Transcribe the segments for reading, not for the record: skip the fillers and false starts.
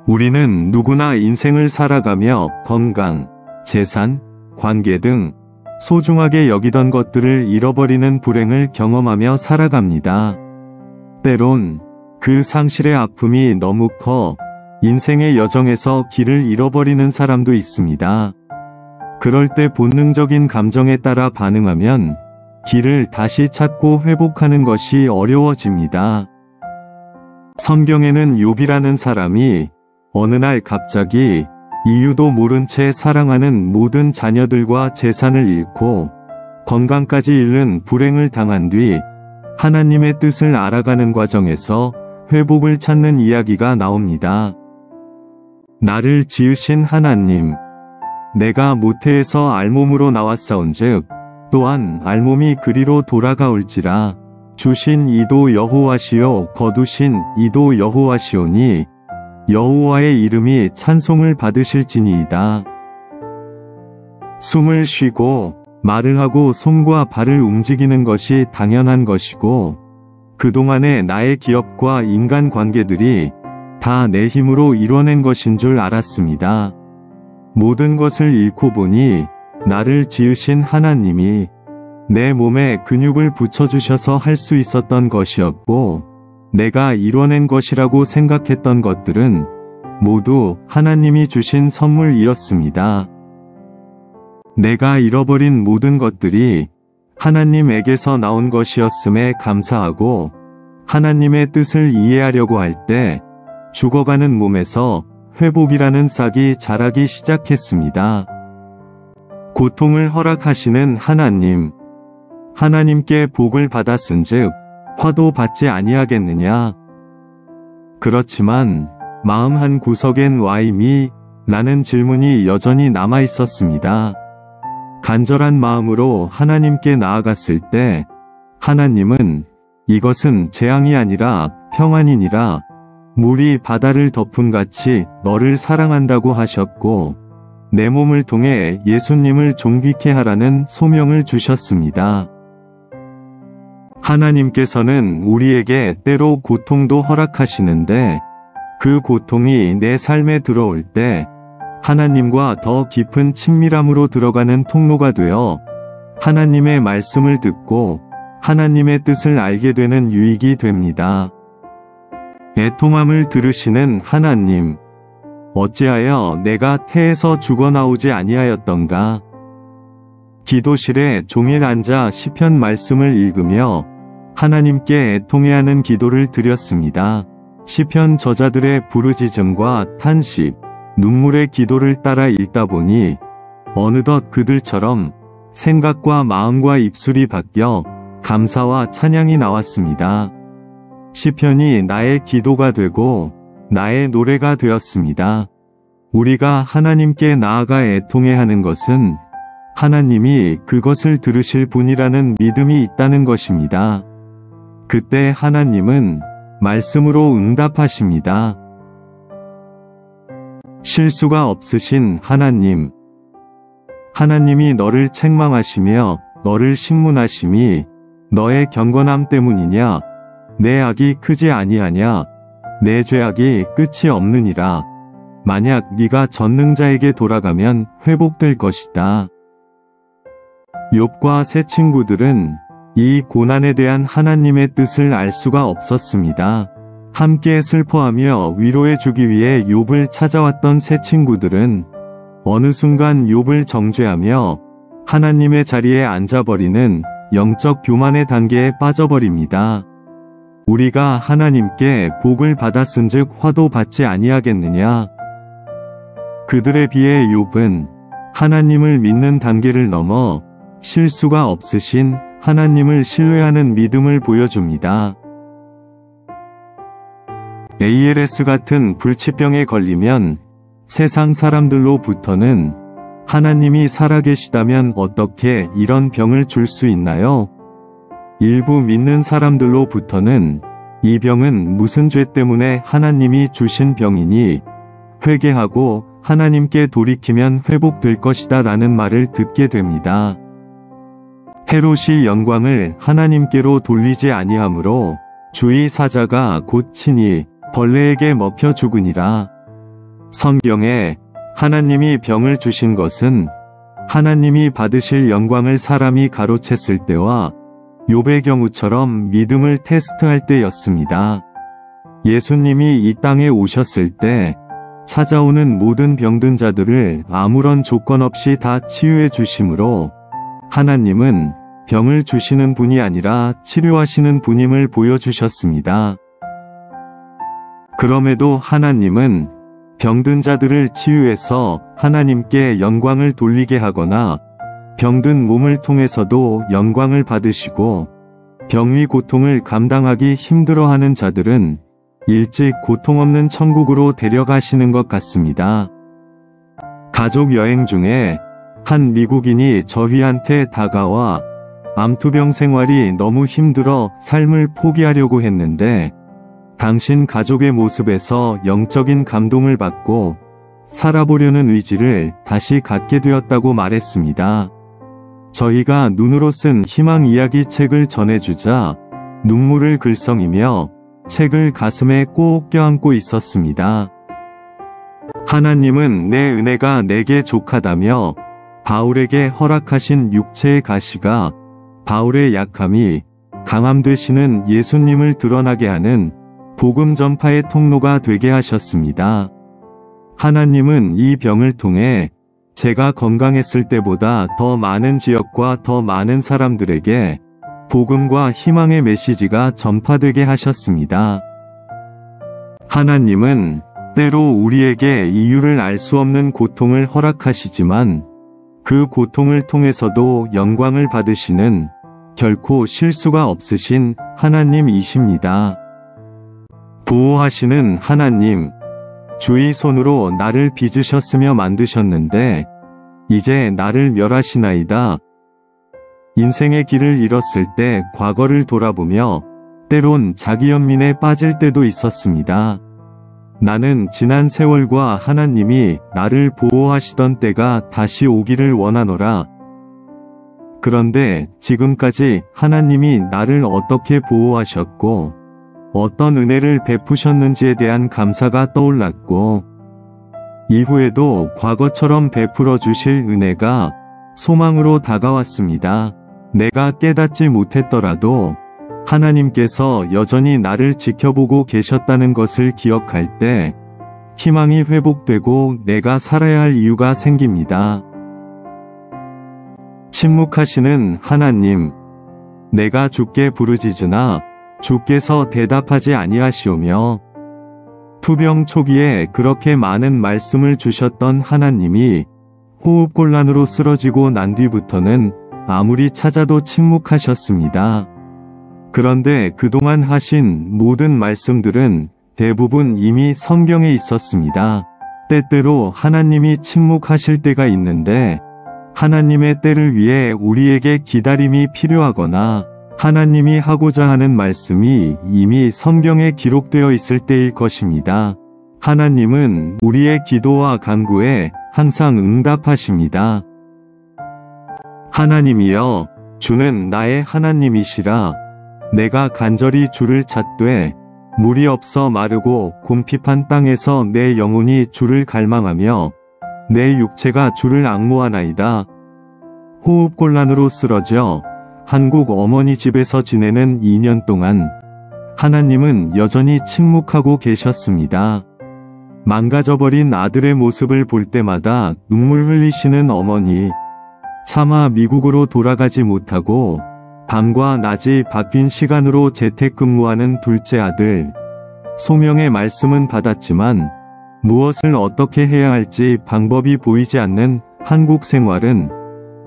우리는 누구나 인생을 살아가며 건강, 재산, 관계 등 소중하게 여기던 것들을 잃어버리는 불행을 경험하며 살아갑니다. 때론 그 상실의 아픔이 너무 커 인생의 여정에서 길을 잃어버리는 사람도 있습니다. 그럴 때 본능적인 감정에 따라 반응하면 길을 다시 찾고 회복하는 것이 어려워집니다. 성경에는 욥이라는 사람이 어느 날 갑자기 이유도 모른 채 사랑하는 모든 자녀들과 재산을 잃고 건강까지 잃는 불행을 당한 뒤 하나님의 뜻을 알아가는 과정에서 회복을 찾는 이야기가 나옵니다. 나를 지으신 하나님, 내가 모태에서 알몸으로 나왔사온즉 또한 알몸이 그리로 돌아가올지라. 주신 이도 여호와시요 거두신 이도 여호와시오니 여호와의 이름이 찬송을 받으실지니이다. 숨을 쉬고 말을 하고 손과 발을 움직이는 것이 당연한 것이고 그동안의 나의 기업과 인간관계들이 다 내 힘으로 이뤄낸 것인 줄 알았습니다. 모든 것을 잃고 보니 나를 지으신 하나님이 내 몸에 근육을 붙여주셔서 할 수 있었던 것이었고 내가 이뤄낸 것이라고 생각했던 것들은 모두 하나님이 주신 선물이었습니다. 내가 잃어버린 모든 것들이 하나님에게서 나온 것이었음에 감사하고 하나님의 뜻을 이해하려고 할 때 죽어가는 몸에서 회복이라는 싹이 자라기 시작했습니다. 고통을 허락하시는 하나님, 하나님께 복을 받았은즉 화도 받지 아니하겠느냐. 그렇지만 마음 한 구석엔 와임이 라는 질문이 여전히 남아 있었습니다. 간절한 마음으로 하나님께 나아갔을 때 하나님은 이것은 재앙이 아니라 평안이니라. 물이 바다를 덮음같이 너를 사랑한다고 하셨고 내 몸을 통해 예수님을 존귀케 하라는 소명을 주셨습니다. 하나님께서는 우리에게 때로 고통도 허락하시는데 그 고통이 내 삶에 들어올 때 하나님과 더 깊은 친밀함으로 들어가는 통로가 되어 하나님의 말씀을 듣고 하나님의 뜻을 알게 되는 유익이 됩니다. 애통함을 들으시는 하나님, 어찌하여 내가 태에서 죽어나오지 아니하였던가. 기도실에 종일 앉아 시편 말씀을 읽으며 하나님께 애통해하는 기도를 드렸습니다. 시편 저자들의 부르짖음과 탄식, 눈물의 기도를 따라 읽다 보니 어느덧 그들처럼 생각과 마음과 입술이 바뀌어 감사와 찬양이 나왔습니다. 시편이 나의 기도가 되고 나의 노래가 되었습니다. 우리가 하나님께 나아가 애통해하는 것은 하나님이 그것을 들으실 분이라는 믿음이 있다는 것입니다. 그때 하나님은 말씀으로 응답하십니다. 실수가 없으신 하나님, 하나님이 너를 책망하시며 너를 신문하심이 너의 경건함 때문이냐? 내 악이 크지 아니하냐? 내 죄악이 끝이 없느니라. 만약 네가 전능자에게 돌아가면 회복될 것이다. 욥과 세 친구들은 이 고난에 대한 하나님의 뜻을 알 수가 없었습니다. 함께 슬퍼하며 위로해주기 위해 욥을 찾아왔던 세 친구들은 어느 순간 욥을 정죄하며 하나님의 자리에 앉아버리는 영적 교만의 단계에 빠져버립니다. 우리가 하나님께 복을 받았은즉 화도 받지 아니하겠느냐. 그들에 비해 욥은 하나님을 믿는 단계를 넘어 실수가 없으신 하나님을 신뢰하는 믿음을 보여줍니다. ALS 같은 불치병에 걸리면 세상 사람들로부터는 하나님이 살아계시다면 어떻게 이런 병을 줄 수 있나요? 일부 믿는 사람들로부터는 이 병은 무슨 죄 때문에 하나님이 주신 병이니 회개하고 하나님께 돌이키면 회복될 것이다 라는 말을 듣게 됩니다. 헤롯이 영광을 하나님께로 돌리지 아니하므로 주의 사자가 곧 친히 벌레에게 먹혀 죽으니라. 성경에 하나님이 병을 주신 것은 하나님이 받으실 영광을 사람이 가로챘을 때와 욥의 경우처럼 믿음을 테스트할 때였습니다. 예수님이 이 땅에 오셨을 때 찾아오는 모든 병든 자들을 아무런 조건 없이 다 치유해 주심으로 하나님은 병을 주시는 분이 아니라 치료하시는 분임을 보여주셨습니다. 그럼에도 하나님은 병든 자들을 치유해서 하나님께 영광을 돌리게 하거나 병든 몸을 통해서도 영광을 받으시고 병의 고통을 감당하기 힘들어하는 자들은 일찍 고통 없는 천국으로 데려가시는 것 같습니다. 가족 여행 중에 한 미국인이 저희한테 다가와 암투병 생활이 너무 힘들어 삶을 포기하려고 했는데 당신 가족의 모습에서 영적인 감동을 받고 살아보려는 의지를 다시 갖게 되었다고 말했습니다. 저희가 눈으로 쓴 희망 이야기 책을 전해주자 눈물을 글썽이며 책을 가슴에 꼭 껴안고 있었습니다. 하나님은 내 은혜가 내게 족하다며 바울에게 허락하신 육체의 가시가 바울의 약함이 강함 되시는 예수님을 드러나게 하는 복음 전파의 통로가 되게 하셨습니다. 하나님은 이 병을 통해 제가 건강했을 때보다 더 많은 지역과 더 많은 사람들에게 복음과 희망의 메시지가 전파되게 하셨습니다. 하나님은 때로 우리에게 이유를 알 수 없는 고통을 허락하시지만 그 고통을 통해서도 영광을 받으시는 결코 실수가 없으신 하나님이십니다. 보호하시는 하나님, 주의 손으로 나를 빚으셨으며 만드셨는데 이제 나를 멸하시나이다. 인생의 길을 잃었을 때 과거를 돌아보며 때론 자기 연민에 빠질 때도 있었습니다. 나는 지난 세월과 하나님이 나를 보호하시던 때가 다시 오기를 원하노라. 그런데 지금까지 하나님이 나를 어떻게 보호하셨고 어떤 은혜를 베푸셨는지에 대한 감사가 떠올랐고 이후에도 과거처럼 베풀어 주실 은혜가 소망으로 다가왔습니다. 내가 깨닫지 못했더라도 하나님께서 여전히 나를 지켜보고 계셨다는 것을 기억할 때 희망이 회복되고 내가 살아야 할 이유가 생깁니다. 침묵하시는 하나님, 내가 주께 부르짖으나 주께서 대답하지 아니하시오며 투병 초기에 그렇게 많은 말씀을 주셨던 하나님이 호흡곤란으로 쓰러지고 난 뒤부터는 아무리 찾아도 침묵하셨습니다. 그런데 그동안 하신 모든 말씀들은 대부분 이미 성경에 있었습니다. 때때로 하나님이 침묵하실 때가 있는데 하나님의 때를 위해 우리에게 기다림이 필요하거나 하나님이 하고자 하는 말씀이 이미 성경에 기록되어 있을 때일 것입니다. 하나님은 우리의 기도와 간구에 항상 응답하십니다. 하나님이여, 주는 나의 하나님이시라. 내가 간절히 주를 찾되 물이 없어 마르고 곰핍한 땅에서 내 영혼이 주를 갈망하며 내 육체가 주를 앙모하나이다. 호흡곤란으로 쓰러져 한국 어머니 집에서 지내는 2년 동안 하나님은 여전히 침묵하고 계셨습니다. 망가져버린 아들의 모습을 볼 때마다 눈물 흘리시는 어머니, 차마 미국으로 돌아가지 못하고 밤과 낮이 바뀐 시간으로 재택근무하는 둘째 아들, 소명의 말씀은 받았지만 무엇을 어떻게 해야 할지 방법이 보이지 않는 한국 생활은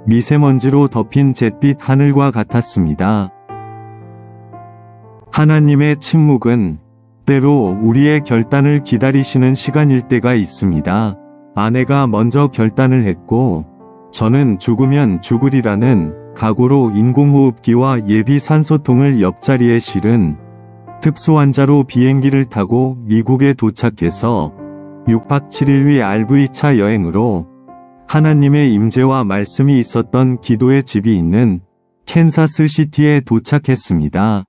미세먼지로 덮인 잿빛 하늘과 같았습니다. 하나님의 침묵은 때로 우리의 결단을 기다리시는 시간일 때가 있습니다. 아내가 먼저 결단을 했고 저는 죽으면 죽으리라는 각오로 인공호흡기와 예비 산소통을 옆자리에 실은 특수환자로 비행기를 타고 미국에 도착해서 6박 7일 RV차 여행으로 하나님의 임재와 말씀이 있었던 기도의 집이 있는 캔사스시티에 도착했습니다.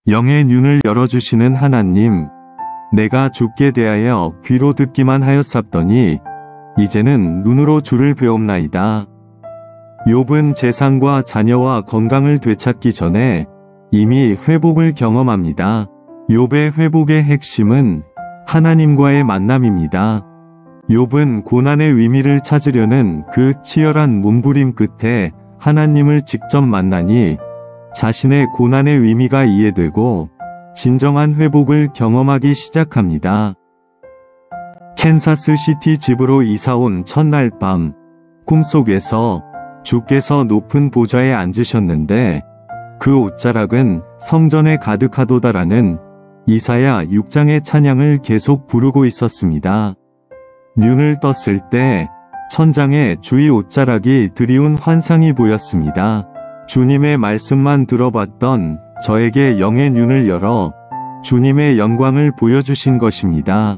영의 눈을 열어주시는 하나님, 내가 주께 대하여 귀로 듣기만 하였사더니 이제는 눈으로 주를 배옵나이다. 욥은 재산과 자녀와 건강을 되찾기 전에 이미 회복을 경험합니다. 욥의 회복의 핵심은 하나님과의 만남입니다. 욥은 고난의 의미를 찾으려는 그 치열한 몸부림 끝에 하나님을 직접 만나니 자신의 고난의 의미가 이해되고 진정한 회복을 경험하기 시작합니다. 캔사스시티 집으로 이사온 첫날 밤, 꿈속에서 주께서 높은 보좌에 앉으셨는데 그 옷자락은 성전에 가득하도다라는 이사야 6장의 찬양을 계속 부르고 있었습니다. 눈을 떴을 때 천장에 주의 옷자락이 드리운 환상이 보였습니다. 주님의 말씀만 들어봤던 저에게 영의 눈을 열어 주님의 영광을 보여주신 것입니다.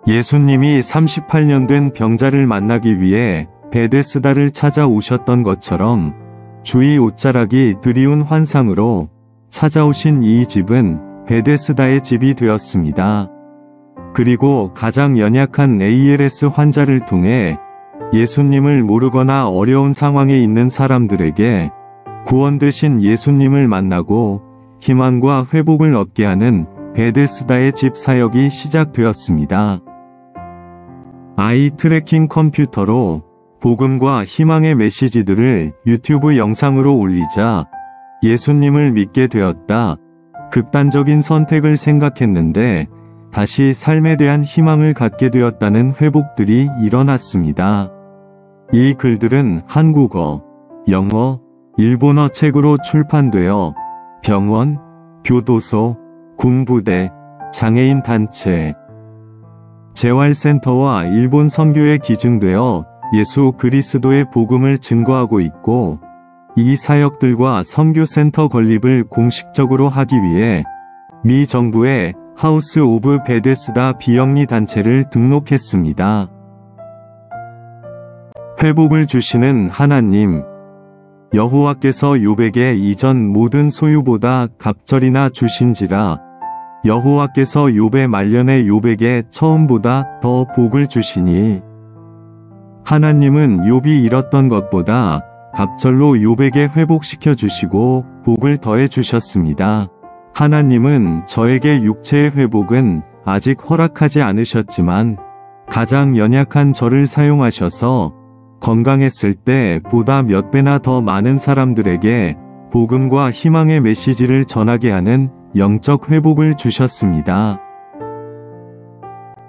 예수님이 38년 된 병자를 만나기 위해 베데스다를 찾아오셨던 것처럼 주의 옷자락이 드리운 환상으로 찾아오신 이 집은 베데스다의 집이 되었습니다. 그리고 가장 연약한 ALS 환자를 통해 예수님을 모르거나 어려운 상황에 있는 사람들에게 구원 되신 예수님을 만나고 희망과 회복을 얻게 하는 베데스다의 집 사역이 시작되었습니다. 아이 트래킹 컴퓨터로 복음과 희망의 메시지들을 유튜브 영상으로 올리자 예수님을 믿게 되었다. 극단적인 선택을 생각했는데 다시 삶에 대한 희망을 갖게 되었다는 회복들이 일어났습니다. 이 글들은 한국어, 영어, 일본어 책으로 출판되어 병원, 교도소, 군부대, 장애인 단체, 재활센터와 일본 선교에 기증되어 예수 그리스도의 복음을 증거하고 있고 이 사역들과 선교센터 건립을 공식적으로 하기 위해 미 정부의 하우스 오브 베데스다 비영리 단체를 등록했습니다. 회복을 주시는 하나님, 여호와께서 욥에게 이전 모든 소유보다 갑절이나 주신지라 여호와께서 욥의 말년에 욥에게 처음보다 더 복을 주시니 하나님은 욥이 잃었던 것보다 갑절로 욥에게 회복시켜 주시고 복을 더해 주셨습니다. 하나님은 저에게 육체의 회복은 아직 허락하지 않으셨지만 가장 연약한 저를 사용하셔서 건강했을 때 보다 몇 배나 더 많은 사람들에게 복음과 희망의 메시지를 전하게 하는 영적 회복을 주셨습니다.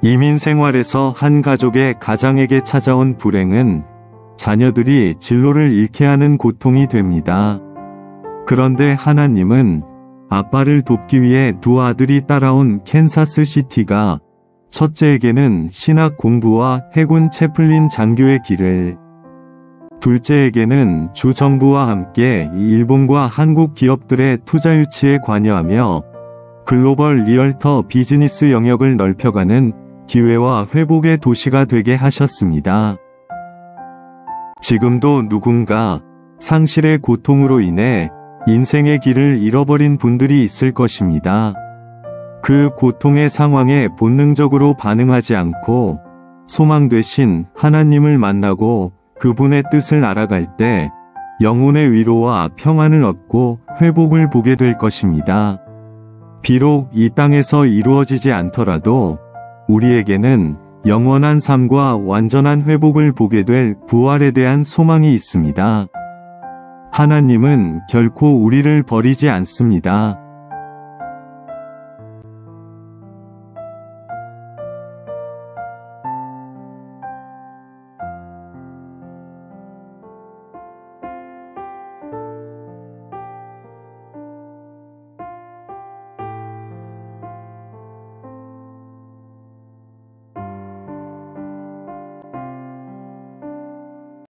이민 생활에서 한 가족의 가장에게 찾아온 불행은 자녀들이 진로를 잃게 하는 고통이 됩니다. 그런데 하나님은 아빠를 돕기 위해 두 아들이 따라온 캔사스시티가 첫째에게는 신학 공부와 해군 채플린 장교의 길을, 둘째에게는 주 정부와 함께 일본과 한국 기업들의 투자 유치에 관여하며 글로벌 리얼터 비즈니스 영역을 넓혀가는 기회와 회복의 도시가 되게 하셨습니다. 지금도 누군가 상실의 고통으로 인해 인생의 길을 잃어버린 분들이 있을 것입니다. 그 고통의 상황에 본능적으로 반응하지 않고 소망 되신 하나님을 만나고 그분의 뜻을 알아갈 때 영혼의 위로와 평안을 얻고 회복을 보게 될 것입니다. 비록 이 땅에서 이루어지지 않더라도 우리에게는 영원한 삶과 완전한 회복을 보게 될 부활에 대한 소망이 있습니다. 하나님은 결코 우리를 버리지 않습니다.